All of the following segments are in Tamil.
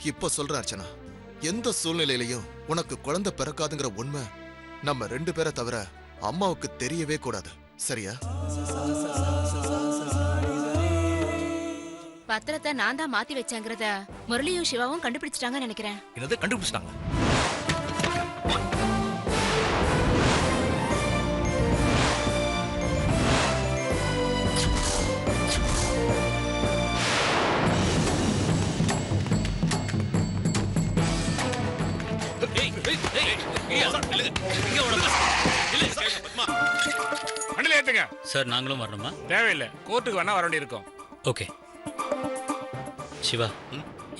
இப்ப சொல்ற அர்ச்சனா, எந்த சூழ்நிலையிலையும் உனக்கு குழந்தை பிறக்காதுங்கிற உண்மை நம்ம 2 பேரை தவிர அம்மாவுக்கு தெரியவே கூடாது. சரியா? பத்திரத்தை நான் தான் மாத்தி வச்சேங்கிறத முரளியும் சிவாவும் கண்டுபிடிச்சிட்டாங்கன்னு நினைக்கிறேன். என்னது கண்டுபிடிச்சிட்டாங்க? சார் நாங்களும் வரணுமா? தேவையில்லை, கோர்ட்டுக்கு வேணா வர வேண்டியிருக்கோம். ஓகே சிவா,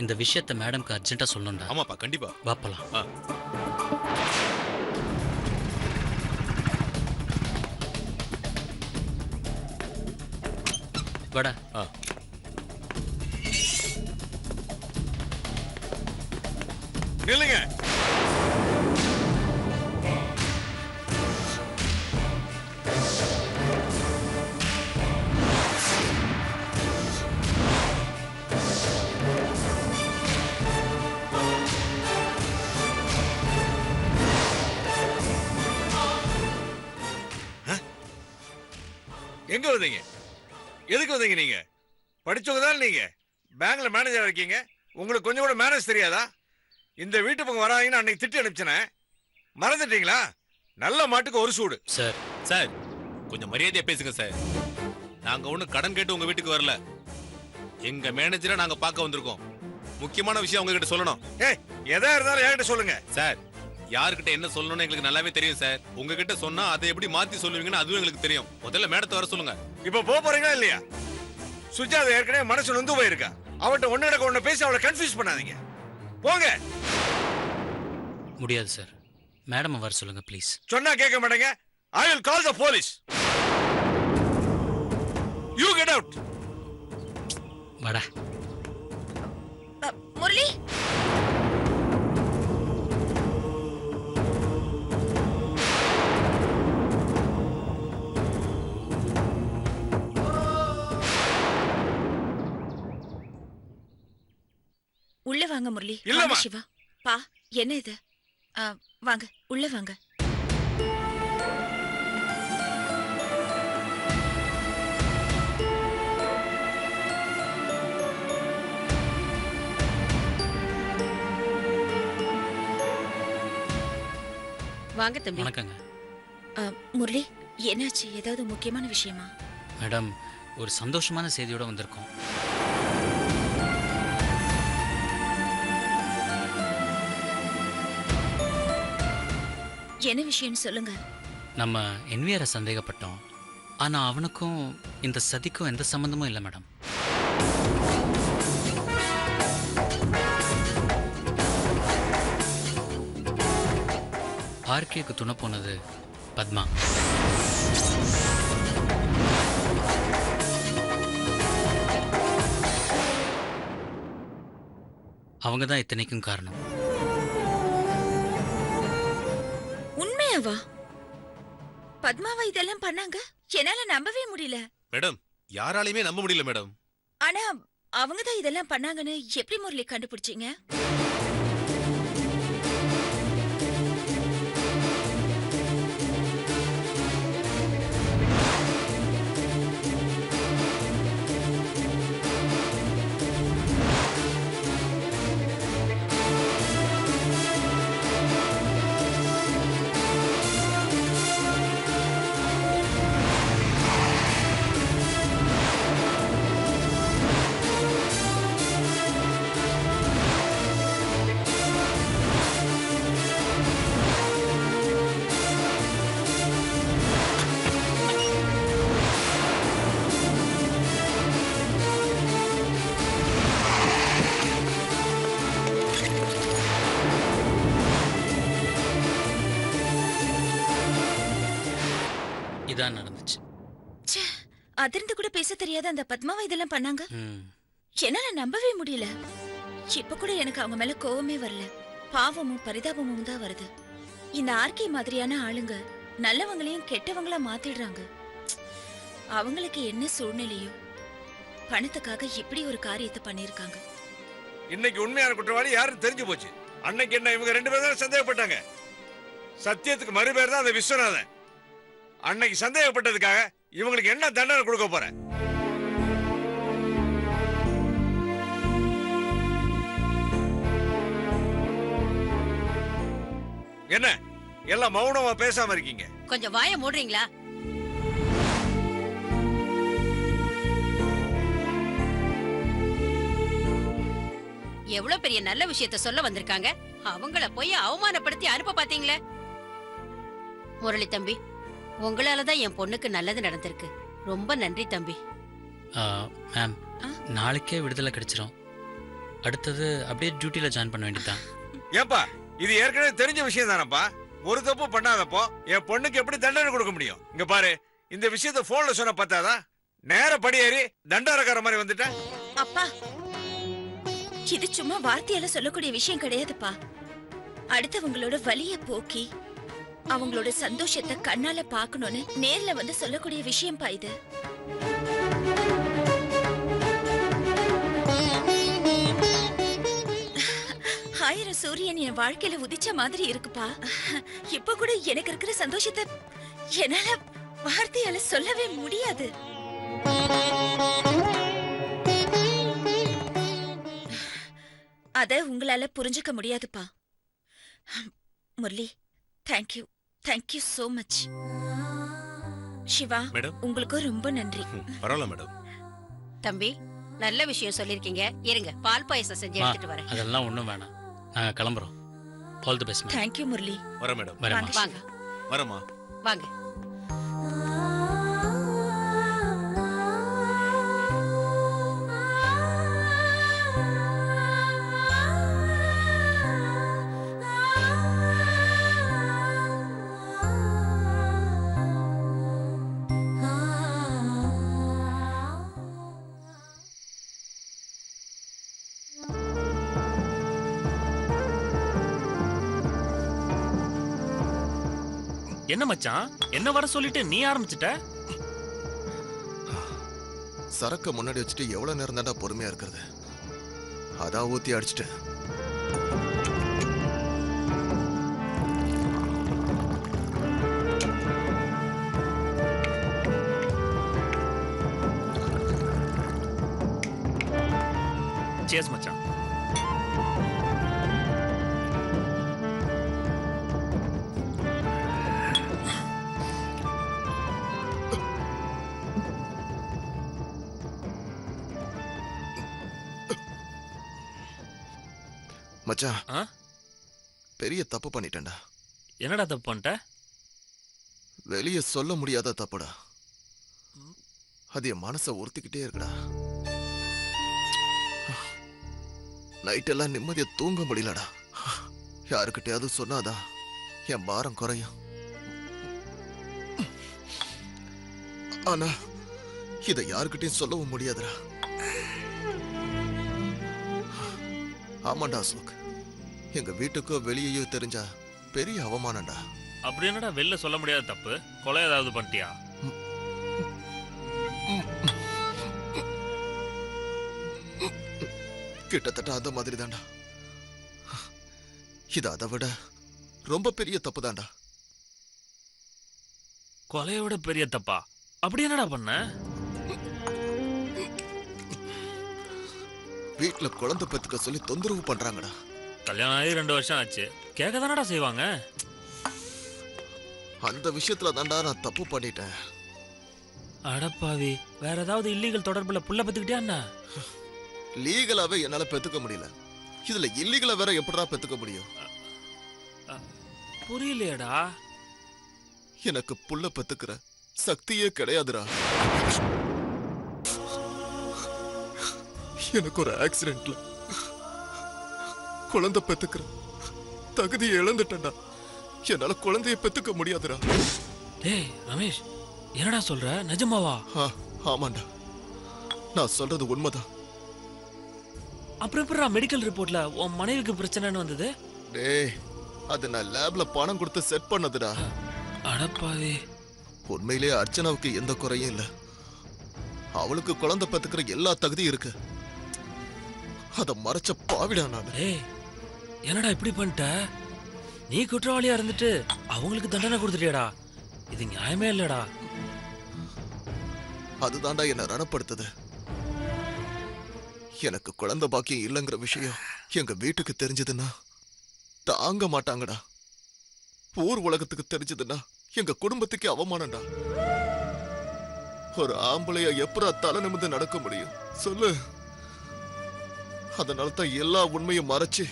இந்த விஷயத்தை மேடம்க்கு அர்ஜென்ட்டா சொல்லணும்டா. ஆமாப்பா, கண்டிப்பா வாப்பலாம். வாடா. நில்லுங்க. எங்க வந்தீங்க? எதுக்கு வந்தீங்க? நீங்க படிச்சவங்க தான். நீங்க பேங்க்ல மேனேஜரா இருக்கீங்க. உங்களுக்கு கொஞ்சம் கூட மேனேஜ் தெரியாதா? இந்த வீட்டு பக்கம் வராங்கன்னு அன்னைக்கு திட்டி அனுப்பிச்சனே, மறந்துட்டீங்களா? நல்ல மாட்டுக்கு ஒரு சூடு. சார் சார் கொஞ்சம் மரியாதையா பேசுங்க சார். நாங்க ஒண்ணு கடன் கேட்டு உங்க வீட்டுக்கு வரல. எங்க மேனேஜரை நாங்க பார்க்க வந்திருக்கோம். முக்கியமான விஷயம் உங்ககிட்ட சொல்லணும். ஏய், எதா இருந்தாலும் என்கிட்ட சொல்லுங்க சார். யாருக்கிட்ட என்ன சொல்லணும்னு எங்களுக்கு நல்லாவே தெரியும் சார். உங்ககிட்ட சொன்னா அதை எப்படி மாத்தி சொல்லுவீங்கன்னு அதுவும் எங்களுக்கு தெரியும். முதல்ல மேடத்தை வர சொல்லுங்க. இப்ப போக போறீங்களா இல்லையா? சுஜாதா ஏற்கனவே மனசு நொந்து போயிருக்கா. அவட்ட ஒன்னு பேசி அவளை கன்ஃபியூஸ் பண்ணாதீங்க. போங்க. முடியாது சார், மேடம் வர சொல்லுங்க ப்ளீஸ். சொன்னா கேட்க மாட்டேங்க. I will call the police. You get out. வாடா. முரளி, உள்ள வாங்க. முரளி, இல்லம்மா. சிவா, பா, என்ன இது? வாங்க, உள்ள வாங்க. வாங்க தம்பி. வணக்கங்க. முரளி, என்னாச்சு? ஏதாவது முக்கியமான விஷயமா? மேடம், ஒரு சந்தோஷமான செய்தியோட வந்திருக்கோம். என்ன விஷயம்னு சொல்லுங்க. நம்ம என்விஆரை சந்தேகப்பட்டோம். ஆனா அவனுக்கும் இந்த சதிக்கும் எந்த சம்பந்தமும் இல்லை மேடம். ஆர்கேக்கு துணை போனது பத்மா. அவங்க தான் இத்தனைக்கும் காரணம். உண்மையாவா? பத்மாவா இதெல்லாம் பண்ணாங்க? என்னால நம்பவே முடியல. மேடம், யாராலையுமே நம்ப முடியல மேடம். ஆனா அவங்க தான் இதெல்லாம் பண்ணாங்கன்னு எப்படி முரளி கண்டுபிடிச்சீங்க? இதான் நடந்துச்சு. அதிர்ந்து கூட பேச தெரியாத அந்த பத்மாவா இதெல்லாம் பண்ணாங்க? என்னால நம்பவே முடியல. இப்ப கூட எனக்கு அவங்க மேல கோவமே வரல. பாவமும் பரிதாபமும் தான் வருது. இந்த ஆர்கே மாதிரியான ஆளுங்க நல்லவங்களையும் கெட்டவங்களா மாத்திடுறாங்க. அவங்களுக்கு என்ன சூழ்நிலையோ பணத்துக்காக இப்படி ஒரு காரியத்தை பண்ணிருக்காங்க. இன்னைக்கு உண்மையான குற்றவாளி யாருன்னு தெரிஞ்சு போச்சு. அன்னைக்கு என்ன இவங்க 2 பேரும் தான் சந்தேகப்பட்டாங்க. சத்தியத்துக்கு மறுபேர் தான் அந்த விஸ்வநாதன். அன்னைக்கு சந்தேகப்பட்டதுக்காக இவங்களுக்கு என்ன தண்டனை கொடுக்க போற? என்ன எல்லாம் மௌனமா பேசாம இருக்கீங்க? கொஞ்சம் வாயை மூடுறீங்களா? எவ்வளவு பெரிய நல்ல விஷயத்த சொல்ல வந்திருக்காங்க, அவங்கள போய் அவமானப்படுத்தி அனுப்ப பாத்தீங்களே. முரளி தம்பி, உங்களாலதான் என் பொண்ணுக்கு நல்லது நடந்திருக்கு. ரொம்ப நன்றி தம்பி. மேம், நாளைக்கே விடுதலை கிடைச்சிரும். அடுத்தது அப்படியே டியூட்டில ஜாயின் பண்ண வேண்டியதுதான். ஏப்பா, இது ஏற்கனவே தெரிஞ்ச விஷயம் தானப்பா. ஒரு தப்பு பண்ணாதப்போ என் பொண்ணுக்கு எப்படி தண்டனை கொடுக்க முடியும்? இங்க பாரு, இந்த விஷயத்த போன்ல சொன்ன பார்த்தாதான் நேர படியேறி தண்டாரக்கார மாதிரி வந்துட்ட. அப்பா, இது சும்மா வார்த்தையால சொல்லக்கூடிய விஷயம் கிடையாதுப்பா. அடுத்தவங்களோட வலிய போக்கி அவங்களோட சந்தோஷத்தை கண்ணால பாக்கணும்னு நேர்ல வந்து சொல்லக்கூடிய விஷயம்பா இது. ஆயிரம் சூரியன் என் வாழ்க்கையில உதிச்ச மாதிரி இருக்குப்பா. இப்ப கூட எனக்கு இருக்கிற சந்தோஷத்தை என்னால வார்த்தையால சொல்லவே முடியாது. அத உங்களால புரிஞ்சுக்க முடியாதுப்பா. Murali, thank you, thank you so much. Siva, madam, உங்களுக்கு ரொம்ப நன்றி. பரவாயில்ல மேடம். தம்பி, நல்ல விஷயம் சொல்லிருக்கீங்க. இருங்க, பால் பாயசம் செஞ்சு எடுத்துட்டு வரேன். அதெல்லாம் ஒண்ணும் வேணாம், நாங்க கிளம்புறோம். All the best. Thank you Murali. வர மேடம். வரேன். வாங்க வரமா. வாங்க. என்ன மச்சான், என்ன வர சொல்லிட்டு நீ ஆரம்பிச்சிட்ட? சரக்க முன்னாடி வச்சுட்டு எவ்வளவு நேரம் தாண்டா பொறுமையா இருக்கிறது? அதான் ஊத்தி அடிச்சிட்டு. சேஸ் மச்சான். மச்சான், பெரிய தப்பு பண்ணிட்டேன்டா. என்னடா தப்பு பண்ணிட்ட? வெளிய சொல்ல முடியாத தப்புடா. அது என் மனசை உறுத்திக்கிட்டே இருக்குடா. நைட் எல்லாம் நிம்மதியா தூங்க முடியலடா. யாருக்கிட்டையாவது சொன்னாதான் என் பாரம் குறையும். ஆனா இதை யாருக்கிட்டையும் சொல்லவும் முடியாதுடா. ஆமாண்டா அசோக், எங்க வீட்டுக்கோ வெளியேயோ தெரிஞ்சா பெரிய அவமானம்டா. அப்படி என்னடா வெளில சொல்ல முடியாத தப்பு? கொலை ஏதாவது பண்ணிட்டியா? கிட்டத்தட்ட அந்த மாதிரி தான்டா. இது அதை விட ரொம்ப பெரிய தப்பு தான்டா. கொலையோட பெரிய தப்பா? அப்படி என்னடா பண்ண? வீட்டுல குழந்தை பெத்துக்க சொல்லி தொந்தரவு பண்றாங்கடா. கல்யாணம் ஆகி 2 வருஷம் ஆச்சு, கேட்க தானடா செய்வாங்க. அந்த விஷயத்துல தான்டா நான் தப்பு பண்ணிட்டேன். அடப்பாவி, வேற ஏதாவது இல்லீகல் தொடர்புல புள்ள பெத்துக்கிட்டியா என்ன? லீகலாவே என்னால பெத்துக்க முடியல, இதுல இல்லீகலா வேற எப்படிடா பெத்துக்க முடியும்? புரியலையடா. எனக்கு புள்ள பெத்துக்கிற சக்தியே கிடையாதுடா. எனக்கு ஒரு ஆக்சிடென்ட்ல குழந்தை பெத்துக்கிற தகுதியை இழந்துட்டேன்டா. என்னால குழந்தைய பெத்துக்க முடியாதுடா. டேய் ரமேஷ், என்னடா சொல்ற? நிஜமாவா? ஆமாண்டா, நான் சொல்றது உண்மைதான். அப்புறம் எப்படிடா மெடிக்கல் ரிப்போர்ட்ல உன் மனைவிக்கு பிரச்சனைன்னு வந்தது? டேய், அது நான் லேப்ல பணம் கொடுத்து செட் பண்ணதுடா. அடப்பாவி. உண்மையிலேயே அர்ச்சனாவுக்கு எந்த குறையும் இல்ல. அவளுக்கு குழந்தை பெத்துக்கிற எல்லா தகுதியும் இருக்கு. அத மறைச்ச பாவிடா நான். ஏய் என்னடா இப்படி பண்ணிட்ட? நீ குற்றவாளியா இருந்துட்டு அவங்களுக்கு தண்டனை கொடுத்துட்டியாடா. இது நியாயமே இல்லடா. அதுதான்டா என்ன ரணப்படுத்துது. எனக்கு குழந்தை பாக்கியம் இல்லைங்கிற விஷயம் எங்க வீட்டுக்கு தெரிஞ்சதுன்னா தாங்க மாட்டாங்கடா. ஊர் உலகத்துக்கு தெரிஞ்சதுன்னா எங்க குடும்பத்துக்கு அவமானம்டா. ஒரு ஆம்பளைய எப்படா தலை நிமிர்ந்து நடக்க முடியும் சொல்லு? அதனால தான் எல்லா உண்மையும் மறைச்சு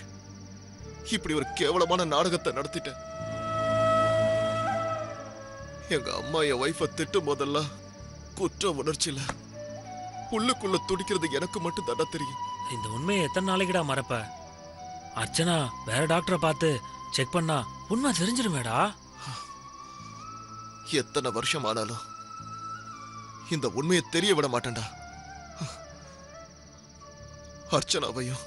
இப்படி ஒரு கேவலமான நாடகத்தை நடத்திட்டேன். எங்க அம்மா என் வைஃப திட்டும் போதெல்லாம் குற்ற உணர்ச்சியில உள்ளுக்குள்ள துடிக்கிறது எனக்கு மட்டும் தானே தெரியும். இந்த உண்மையை எத்தனை நாளைக்குடா மறப்ப? அர்ச்சனா வேற டாக்டரை பார்த்து செக் பண்ணா உண்மை தெரிஞ்சிருமேடா. எத்தனை வருஷம் ஆனாலும் இந்த உண்மையை தெரிய விட மாட்டேன்டா. அர்ச்சனாவையும்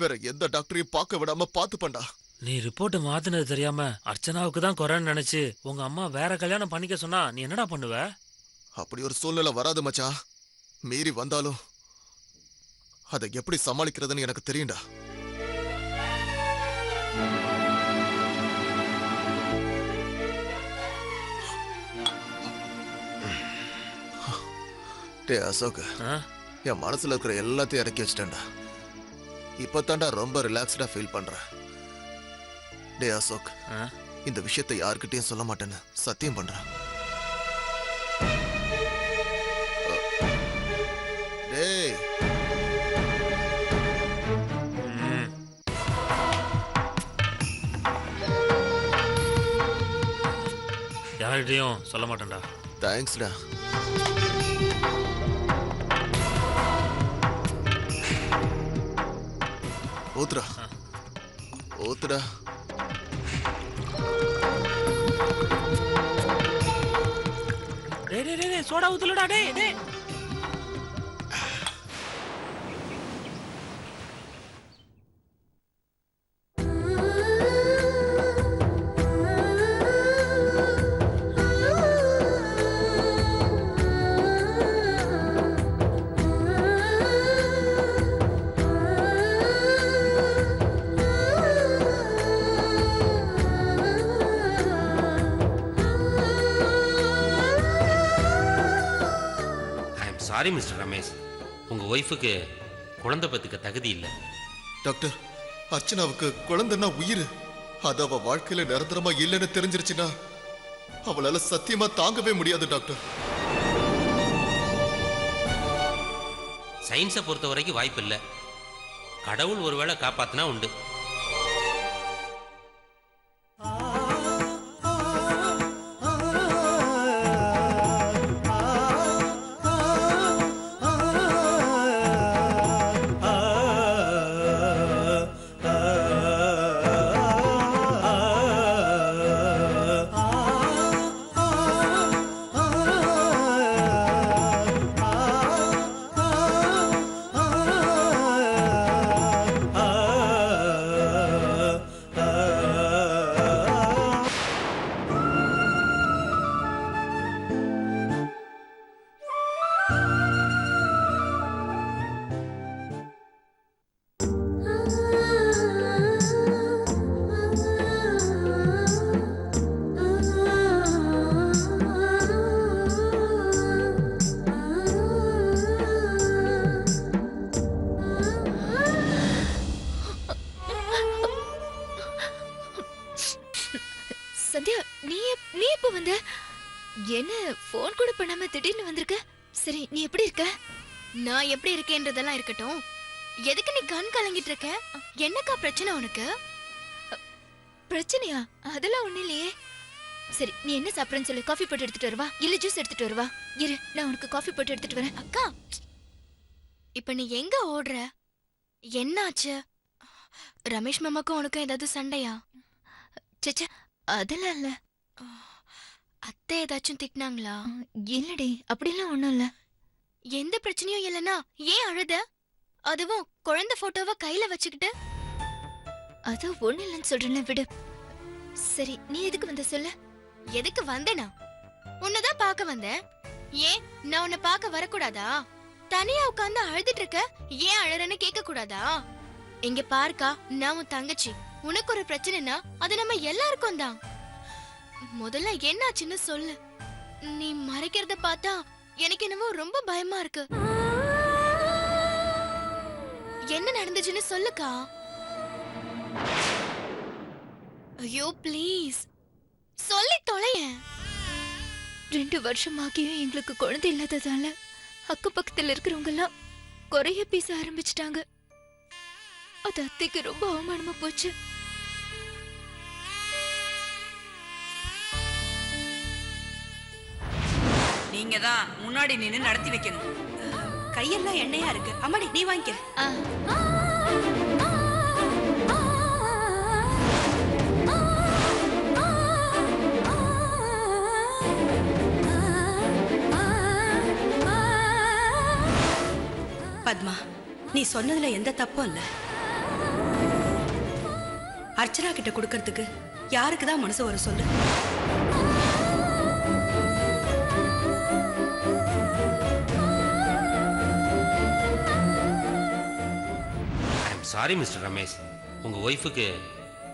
வேற எந்த டாக்டரையும் பார்க்க விடாம பார்த்துப்பண்டா. நீ ரிப்போர்ட் மாத்தினது தெரியாம அர்ச்சனாவுக்கு தான் குறைன்னு நினைச்சு உங்க அம்மா வேற கல்யாணம் பண்ணிக்க சொன்னா நீ என்னடா பண்ணுவ? அப்படி ஒரு சூழ்நிலை வராது மச்சான். மீறி வந்தாலும் அதை எப்படி சமாளிக்கிறதுன்னு எனக்கு தெரியும்டா. டே அசோக், என் மனசுல இருக்கிற எல்லாத்தையும் இறக்கி வச்சிட்டேன்டா. இப்பதான்டா ரொம்ப ரிலாக்ஸ்டா ஃபீல் பண்றேன். டே அசோக், இந்த விஷயத்தை யாருக்கிட்டையும் சொல்ல மாட்டேன்னு சத்தியம் பண்றேன். டேய் யார்கிட்டையும் சொல்ல மாட்டேன்டா. தேங்க்ஸ்டா. ஊத்துடா ஊத்துடா. டேய் டேய் டேய் சோடா ஊத்துலடா. டேய் டேய் சாரி மிஸ்டர் ரமேஷ், உங்க ஒய்ஃபுக்கு குழந்தை பத்துக்க தகுதி இல்லை. டாக்டர், அர்ச்சனாவுக்கு குழந்தைன்னா உயிர். அது அவ வாழ்க்கையில நிரந்தரமா இல்லைன்னு தெரிஞ்சிருச்சுன்னா அவளால சத்தியமா தாங்கவே முடியாது டாக்டர். சயின்ஸை பொறுத்த வரைக்கும் வாய்ப்பு இல்லை. கடவுள் ஒருவேளை காப்பாத்தினா உண்டு. சந்தியா, நீ எப்ப வந்த? என்ன போன் கூட பண்ணாம திடீர்னு வந்திருக்க? சரி, நீ எப்படி இருக்க? நான் எப்படி இருக்கேன்றதெல்லாம் இருக்கட்டும். எதுக்கு நீ கண் கலங்கிட்டு இருக்க? என்னக்கா பிரச்சனை உனக்கு? பிரச்சனையா? அதெல்லாம் ஒண்ணு இல்லையே. சரி, நீ என்ன சாப்பிடுறேன்னு சொல்லு. காஃபி போட்டு எடுத்துட்டு வருவா, இல்ல ஜூஸ் எடுத்துட்டு வருவா. இரு, நான் உனக்கு காஃபி போட்டு எடுத்துட்டு வரேன். அக்கா, இப்ப நீ எங்க ஓடுற? என்னாச்சு? ரமேஷ் மாமாக்கும் உனக்கும் ஏதாவது சண்டையா? சச்சா, அதெல்லாம் இல்ல. அத்தை ஏதாச்சும் திட்டினாங்களா? இல்லடி, அப்படிலாம் ஒண்ணும் இல்ல. எந்த பிரச்சனையும் இல்லனா ஏன் அழுத? அதுவும் குழந்தை போட்டோவை கையில வச்சுக்கிட்டு. அது ஒண்ணு இல்லைன்னு சொல்றேன்ல, விடு. சரி, நீ எதுக்கு வந்த சொல்லு. எதுக்கு வந்தேனா? உன்னதான் பார்க்க வந்தேன். ஏன் நான் உன்னை பார்க்க வரக்கூடாதா? தனியா உட்கார்ந்து அழுதுட்டு இருக்க, ஏன் அழறன்னு கேட்க கூடாதா? இங்க பாருக்கா, நான் உன் தங்கச்சி. உனக்கு ஒரு பிரச்சனைனா அது நம்ம எல்லாருக்கும் தான். முதல்ல என்னாச்சுன்னு சொல்லு. நீ மறைக்கிறத பார்த்தா எனக்கு என்னவோ ரொம்ப பயமா இருக்கு. என்ன நடந்துச்சுன்னு சொல்லுக்கா. ஐயோ ப்ளீஸ் சொல்லி தொலையேன். 2 வருஷமாகியும் எங்களுக்கு குழந்தை இல்லாததால அக்க பக்கத்துல இருக்கிறவங்க எல்லாம் குறைய பேச ஆரம்பிச்சிட்டாங்க. அது அத்தைக்கு ரொம்ப அவமானமா போச்சு. நீங்க தான் முன்னாடி நின்னு நடத்தி வைக்கணும். கையெல்லாம் எண்ணெயா இருக்கு. அம்மாடி நீ வாங்கிக்க. பத்மா, நீ சொன்னதுல எந்த தப்பும் இல்ல. அர்ச்சனா கிட்ட கொடுக்கறதுக்கு யாருக்கு தான் மனசு வர சொல்லு. சாரி மிஸ்டர் ரமேஷ், உங்க ஒய்ஃபுக்கு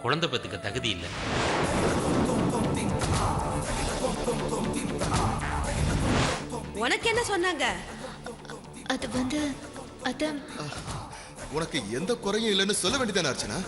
குழந்தை பெத்துக்க தகுதி இல்லை. உனக்கு என்ன சொன்னாங்க? அது வந்து அதான் உனக்கு எந்த குறையும் இல்லைன்னு சொல்ல வேண்டியதானே அர்ச்சனா?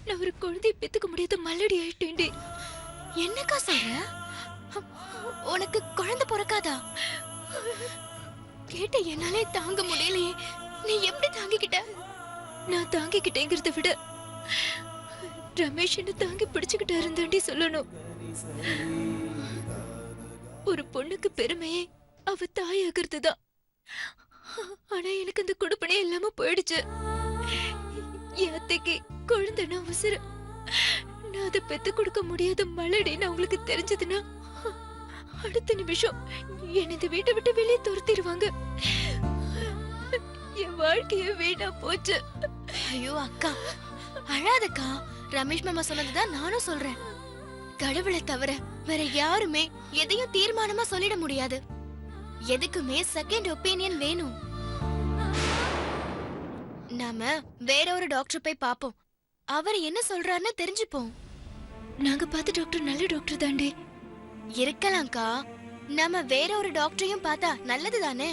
நான் ஒரு குழந்தையை பெத்துக்க முடியாத மல்லடி ஆயிட்டேன்டி. என்னக்கா சொல்ற? உனக்கு குழந்தை பிறக்காதா? கேட்ட என்னாலே தாங்க முடியலையே. நீ எப்படி தாங்கிக்கிட்ட? நான் தாங்கிக்கிட்டேங்கிறத விட ரமேஷ் என்ன தாங்கி பிடிச்சுக்கிட்டா இருந்தாண்டி சொல்லணும். ஒரு பொண்ணுக்கு பெருமையே அவ தாயாகிறது தான். ஆனா எனக்கு அந்த கொடுப்பனே இல்லாம போயிடுச்சு. என் அத்தைக்கு குழந்தைன்னா உசுறு. நான் அதை பெத்து கொடுக்க முடியாத மலடின்னு அவங்களுக்கு தெரிஞ்சதுன்னா அடுத்த நிமிஷம் என்னை இந்த வீட்டை விட்டு வெளியே துரத்திடுவாங்க. என் வாழ்க்கைய வீணா போச்சு. ஐயோ அக்கா, அழாதக்கா. ரமேஷ் மாமா சொன்னதுதான் நானும் சொல்றேன். கடவுளை தவிர வேற யாருமே எதையும் தீர்மானமா சொல்லிட முடியாது. எதுக்குமே செகண்ட் ஒப்பீனியன் வேணும். நாம வேற ஒரு டாக்டர் போய் பாப்போம். அவர் என்ன சொல்றாருன்னு தெரிஞ்சுப்போம். நாங்க பார்த்த டாக்டர் நல்ல டாக்டர் தாண்டே. இருக்கலாம்க்கா. நாம வேற ஒரு டாக்டரையும் பார்த்தா நல்லது தானே.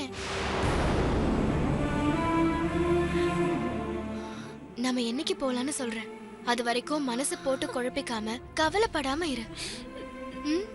நாம என்னைக்கு போலான்னு சொல்றேன். அது வரைக்கும் மனசு போட்டு குழப்பிக்காம கவலைப்படாம இரு. ம்?